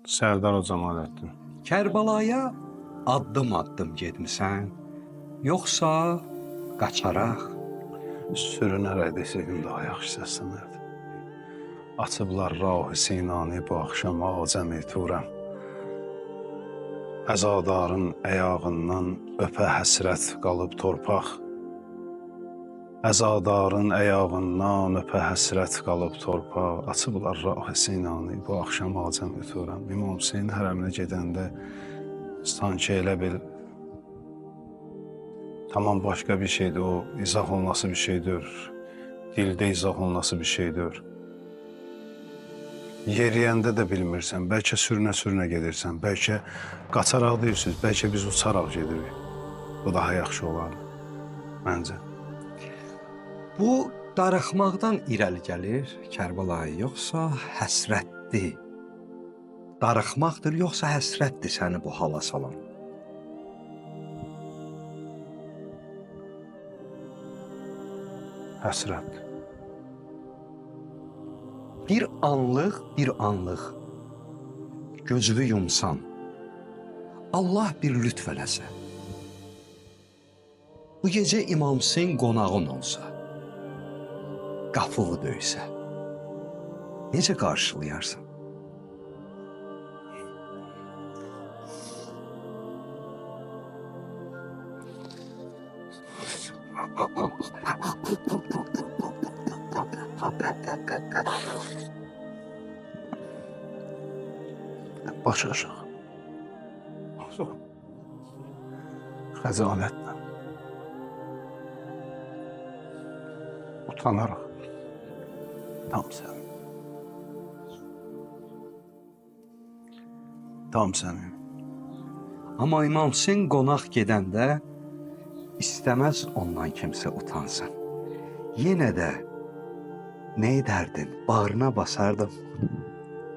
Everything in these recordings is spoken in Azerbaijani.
Sərdar o Camaləddin. Kərbalaya addım-addım getmisən, yoxsa qaçaraq? Sürünərək desəydim daha yaxşı səslənərdi. Açıblar rah Sinani bu axşam acəmi turəm. Əzadarın əyağından öpə həsrət qalıb torpaq. Əzadarın əyağından öpə həsrət qalıb torpaq. Açıblar rah Sinani bu axşam acəmi turəm. İmam Hüseyin hərəminə gedəndə sanki elə bil tamam başqa bir şeydir, o izah olunası bir şeydir. Dildə izah olunası bir şeydir. Yeriyəndə də bilmirsən, bəlkə sürünə-sürünə gedirsən, bəlkə qaçaraq deyirsiniz, bəlkə biz uçaraq gedirik. Bu daha yaxşı olardı, məncə. Bu darıxmaqdan irəli gəlir Kərbalaya, yoxsa həsrətdir? Darıxmaqdır, yoxsa həsrətdir səni bu hala salan? Həsrət. Bir anlıq gözünü yumsan, Allah bir lütf eləsə, bu gecə İmam Hüseyin qonağın olsa, qapını döysə, necə qarşılayarsan? Baş aşağı. Xəcalətlə. Utanaraq. Tam sənin. Tam sənin. Amma İmam Hüseyin qonaq gedəndə istəməz ondan kimsə utansın. Yenə də nə edərdin? Bağrına basardın.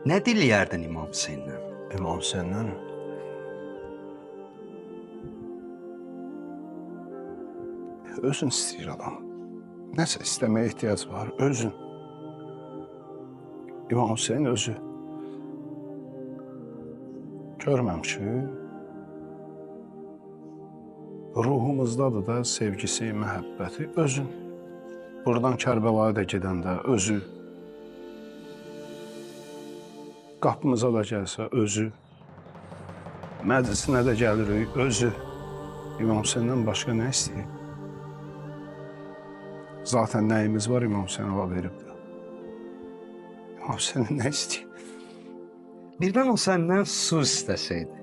Nə diləyərdin İmam Hüseyindən? İmam Hüseyindən özün istəyir adam. Nəsə istəməyə ehtiyac var, özün. İmam Hüseyin özü. Görməmişik. Ruhumuzdadır da sevgisi, məhəbbəti, özün. Buradan Kərbəlaya da gedəndə özü. Qapımıza da gəlsə özü. Məclisinə də gəlirik, özü. İmam Hüseyndən başqa nə istəyir? Zaten nəyimiz var İmam Hüseyin Allah verib də. İmam Hüseyin nə istəyir? Birdən o səndən su istəsəydi.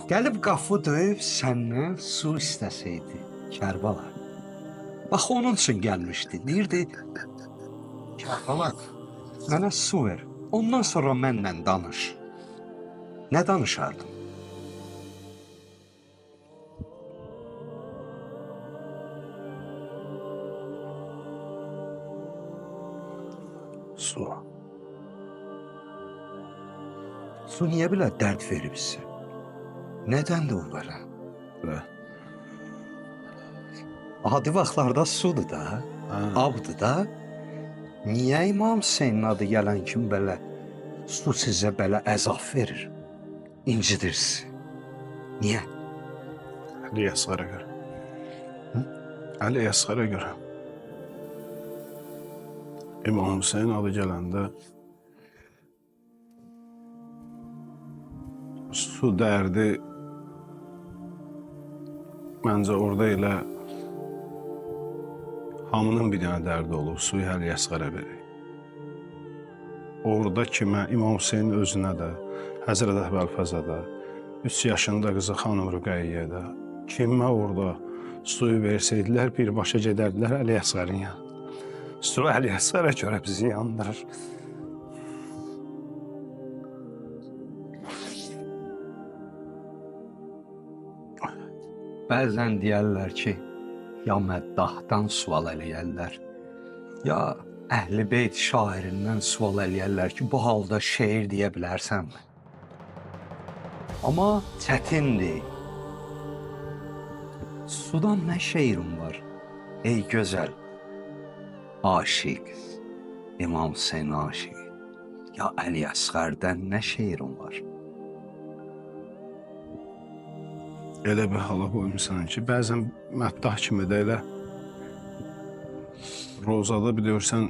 Gəlib qapı döyüb səndən su istəsəydi Kərbala. Bax onun üçün gəlmişdi. Deyirdi, Kərbala, mənə su ver. Ondan sonra mənlə danış. Nə danışardın? Su. Su niyə belə dərd verib sizə? Nədən də o belə? Və Adi vaxtlarda sudur da, abdır da. Niyə İmam Hüseynin adı gələn kimi belə su sizə belə əzab verir? İncidir sizi. Niyə? Əli Əsqərə görə. Əli Əsqərə görə. İmam Hüseyin adı gələndə su dərdi məncə orada elə hamının bir dənə dərdi olub, suyu Əli Əsqərə verir. Orada kimə, İmam Hüseynin özünə də, Həzrət Əhvəlfəzə də, 3 yaşında qızı xanım Rüqəyyəyə də, kimə orada suyu versəydilər, birbaşa gedərdilər Əli Əsqərin yanına. Su Əli Əsqərə görə bizi yandırır. Bəzən deyərlər ki, ya məddahdan sual eləyərlər, ya Əhl-i Beyt şairindən sual eləyərlər ki, bu halda şeir deyə bilərsənmi? Amma çətindir. Sudan nə şeirim var? Ey gözəl, aşiq, İmam Hüseyin aşiq. Ya Əli Əsgərdən nə şeirin var? Elə bir hala qoymusan ki, bəzən məddah kimi də elə rozada bilirsən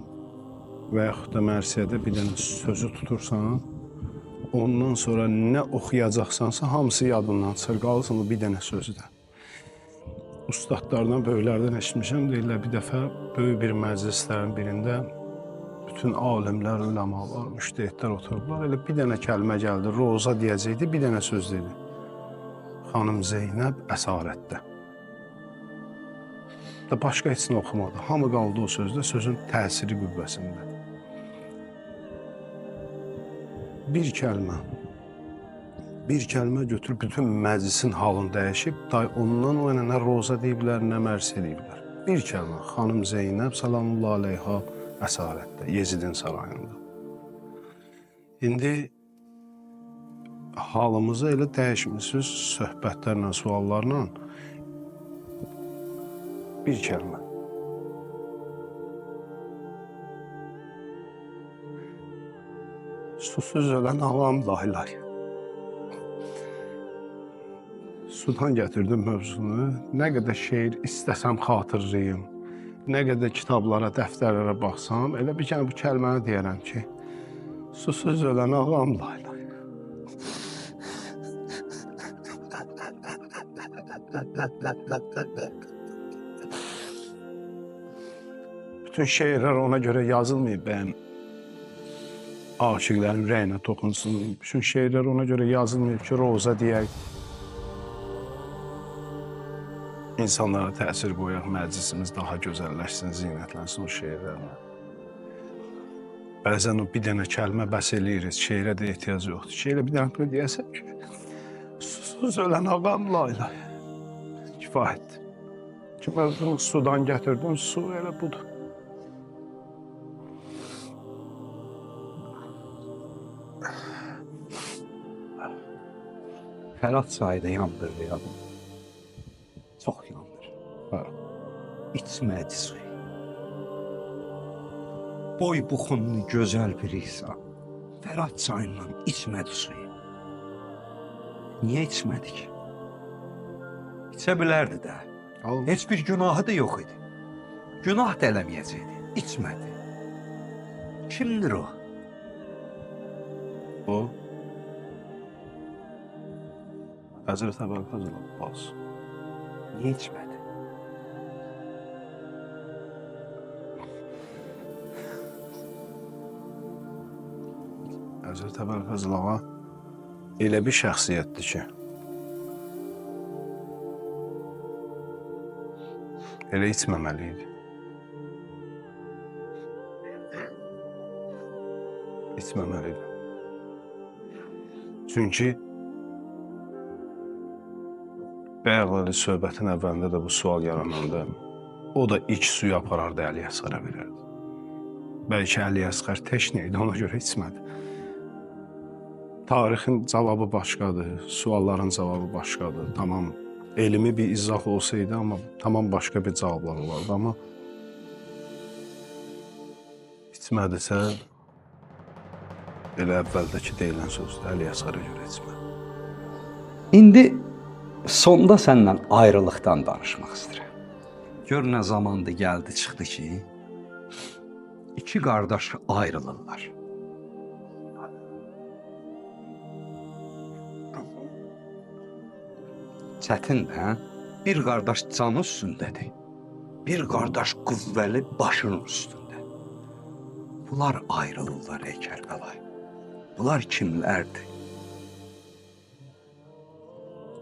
və yaxud da mərsiyədə bir dənə sözü tutursan, ondan sonra nə oxuyacaqsansa hamısı yadından çıxır, qalsın o bir dənə sözü də. Ustadlardan, böyüklərdən eşitmişəm, deyirlər bir dəfə böyük bir məclislərin birində bütün alimlər, üləmalar, müştəhidlər oturdular. Elə bir dənə kəlmə gəldi, roza deyəcəkdi, bir dənə söz dedi. Xanım Zeynəb əsarətdə. Da başqa heç nə oxumadı. Hamı qaldı o sözdə, sözün təsiri qüvvəsində. Bir kəlmə götürüb bütün məclisin halını dəyişib, ondan o nə roza deyiblər, nə mərsiyə deyiblər. Bir kəlmə, xanım Zeynəb salamullah aleyha əsarətdə, Yezidin sarayında. İndi halımızı elə dəyişmişsiniz söhbətlərlə, suallarla. Bir kəlmə. Susuz ölən ağam laylay. Sudan gətirdim mövzunu. Nə qədər şeir istəsəm xatırlayım, nə qədər kitablara, dəftərlərə baxsam, elə bir bu kəlməni deyərəm ki, susuz ölən ağam laylay. Bütün şeirlər ona görə yazılmayıb, bəyəm aşıqlərin ürəyinə toxunsun. Bütün şeirlər ona görə yazılmayıb ki, roza deyək, insanlara təsir qoyaq, məclisimiz daha gözəlləşsin, zinətlənsin o şeirlərlə. Bəzən o bir dənə kəlmə bəs eləyirik, şeirə də ehtiyac yoxdur. Şeirə bir dənə deyəsən ki, susuz ölən ağam laylay. Kifayətdir. Ki, mövzunu sudan gətirdim, su elə budur. Fərat çayda yandırdı yadım. Çox yandır. İçmədi suyu. Boy buxunlu gözəl bir insan. Fərat çayından içmədi suyu. Niyə içmədik? İçə bilərdi də. Heç bir günahı da yox idi. Günah da eləməyəcəkdi. İçmədi. Kimdir o? O, Həzrət Əbülfəzl Abbas. Niyə içmədi? Həzrət Əbülfəzl ağa elə bir şəxsiyyətdir ki, elə içməməli idi. İçməməli idi. Çünki Bəğəli söhbətin əvvəlində də bu sual yarananda o da ilk suyu aparardı Əli Əsgərə verərdi. Bəlkə Əli Əsgər teşne idi, ona görə içmədi. Tarixin cavabı başqadır, sualların cavabı başqadır. Tamam, elmi bir izah olsaydı, amma tamam başqa bir cavablar olardı. Amma içmədisə, elə əvvəldəki deyilən sözdür, Əli Əsgərə görə içmədi. İndi sonda səndən ayrılıqdan danışmaq istəyirəm. Gör nə zamandı gəldi çıxdı ki, iki qardaş ayrılırlar. Çətin də, bir qardaş canı üstündədir, bir qardaş qüvvəli başının üstündə. Bunlar ayrılırlar ey Kərbəlayı. Bunlar kimlərdir?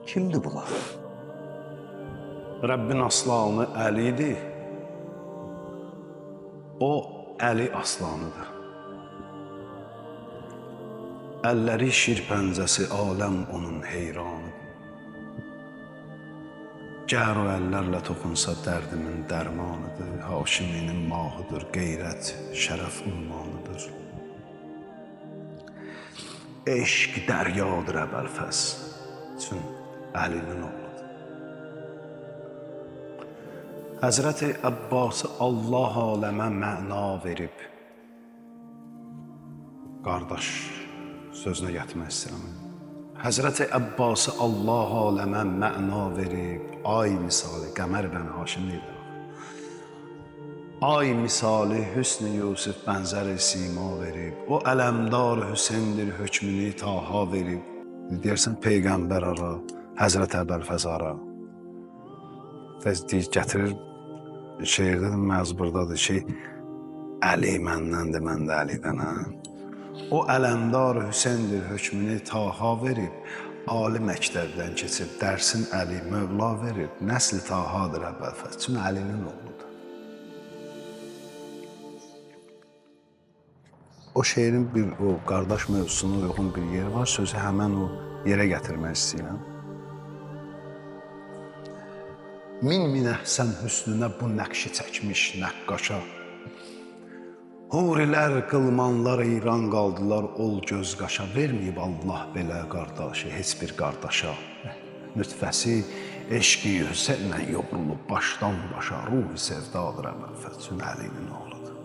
Kimdir bunlar? Rəbbin aslanı Əlidir. O, Əli aslanıdır. Əlləri şir pəncəsi, aləm onun heyranıdır. Gər o əllərlə toxunsa dərdimin dərmanıdır. Haşiminin mahıdır, qeyrət, şərəf ummanıdır. Eşq dəryadır Əbəlfəz, üçün Əlinin oğludur. Həzrəti Əbbası Allah aləmə məna verib. qardaş sözünə gətirmək istəyirəm. Həzrəti Əbbası Allah aləmə məna verib, ay misali Qəmər bən Haşim deyirlər. Ay misali Hüsn-i Yusuf bənzər-i sima verib, o ələmdar Hüseyndir hökmünü taha verib. Deyərsən Peyğəmbər ara, Həzrət Əbəlfəz ara. Gətirir, şeirdə də məzburdadır ki, Əli məndəndir, mən də Əlidənəm. O ələmdar Hüseyndir hökmünü taha verib, ali məktəbdən keçib, dərsin Əli Mövla verib, nəsli tahadır Əbəlfəz, çünki Əlinin oğludur. O şeirin bir o qardaş mövzusuna uyğun bir yeri var, sözü həmən o yerə gətirmək istəyirəm. Min əhsən hüsnünə bu nəqşi çəkmiş nəqqaşa. Hurilər, qılmanlar İran qaldılar, ol göz qaşa. Verməyib Allah belə qardaşı, heç bir qardaşa. Nütfəsi, eşqi Hüseynlə yoğrulub başdan başa. Ruhi sevdadır Əbəlfəz, çünki Əlinin oğludur.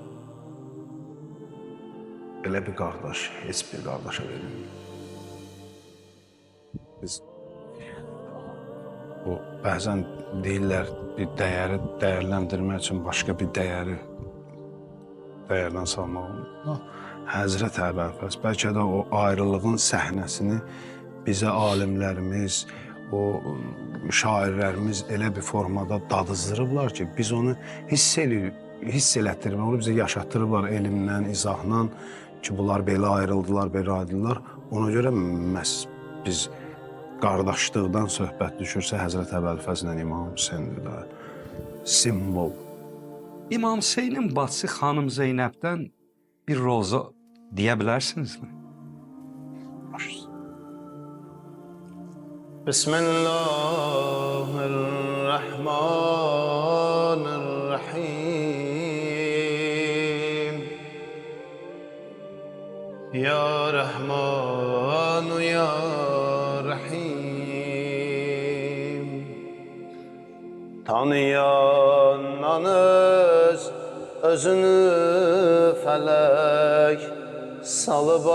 Belə bir qardaş, heç bir qardaşa verilmir. Biz bəzən deyirlər, bir dəyəri dəyərləndirmək üçün başqa bir dəyərdən salmaq olmur. Həzrət Əbəlfəz, bəlkə də o ayrılığın səhnəsini bizə alimlərimiz, o şairlərimiz elə bir formada dadızdırıblar ki, biz onu hiss elətdirmək, onu bizə yaşatdırıblar elmlə, izahla ki, bunlar belə ayrıldılar, belə ayrıldılar. Ona görə məhz biz qardaşlıqdan söhbət düşürsə, Həzrət Əbəlfəzlə İmam Hüseyndir də simvol. İmam Hüseynin bacısı xanım Zeynəbdən bir roza deyə bilərsinizmi? Bismillahirrahmanirrahim. Ya Rahmanu ya Rahim. Tanıyananız özünü fələk salıb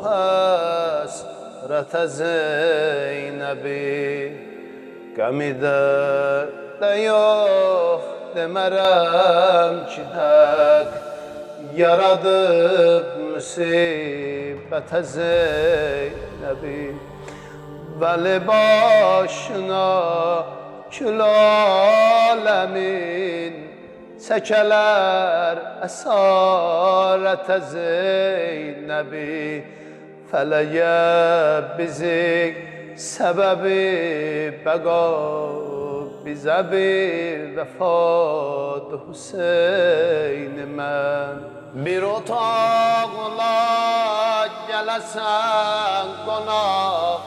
həsrətə Zeynəbi. Qəmi də yox demərəm ki, həq yaradıb müsibətə Zeynəbi. Vəli başına kül aləmin çəkələr əsarətə Zeynəbi. Fələyə bizi səbəbi bəqa bizə bir vəfad Hüseyn mən. Bir otaqla gələsən qonaq,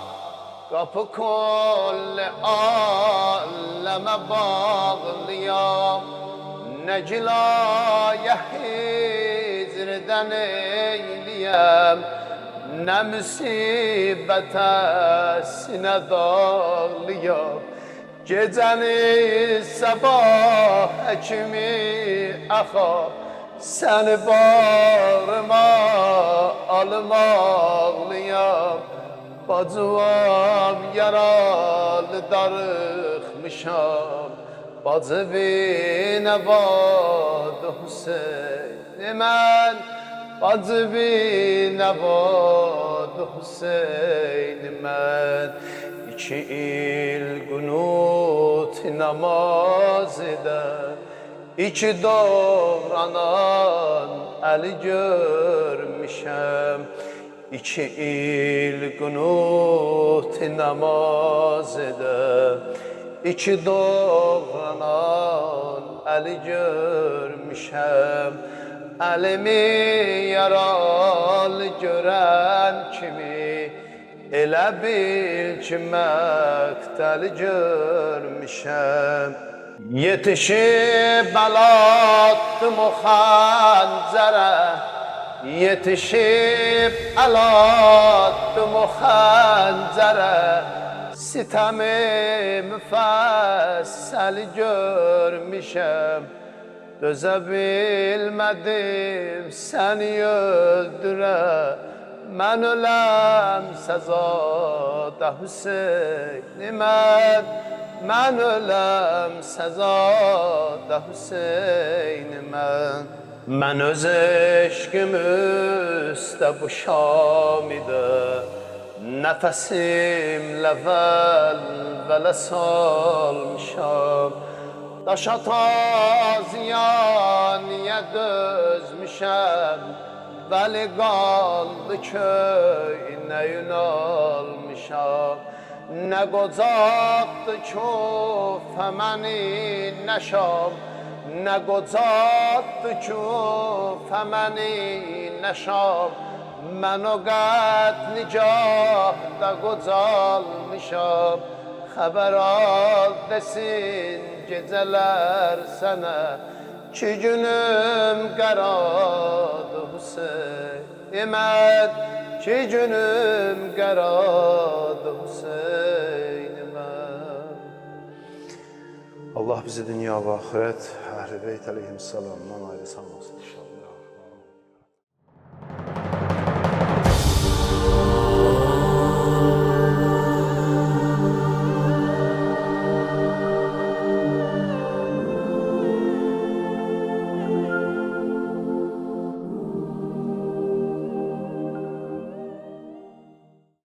qapı kolli aləmə bağlıyam. Nə gilayə hicrdən eyliyəm, nə müsibətə sinə dağlıyam. Gecəni sabah həkimi əxa, səni bağrıma almaqlıyam. Bacıvam yaralı darıxmışam, bacı binəvad Hüseyn mən, bacı binəvad Hüseyn mən. 2 il qunut namaz edən, 2 doğranan əli görmüşəm. 2 il qunut namaz edən, 2 doğranan əli görmüşəm. Əlimi yaralı görən kimi, elə bil ki, məqtəli görmüşəm. Yetişib əlatdım o xəncərə, yetişib əlatdım o xəncərə. Sitəmi müfəssəli görmüşəm, dözə bilmədim səni öldürə. Mən öləm səzada Hüseynimə, mən öləm səzada Hüseynimə. Mən öz eşqim üstə bu şamidə, nəfəsimlə vəlvələ salmışam. Daşa taziya niyə dözmüşəm, vəli qanlı köynə yün almışam. Nə qocaqdı küfə məni nə şam, nə qocaqdı küfə məni nə şam. Mən o qətligahda qocalmışam. Xəbər al desin gecələr sənə, ki günüm qaradı Hüseynimə, ki günüm qaradı Hüseynimə. Allah bizi dünya və axirət Əhl-i Beyt əleyhissalamdan ayrı salmasın inşallah.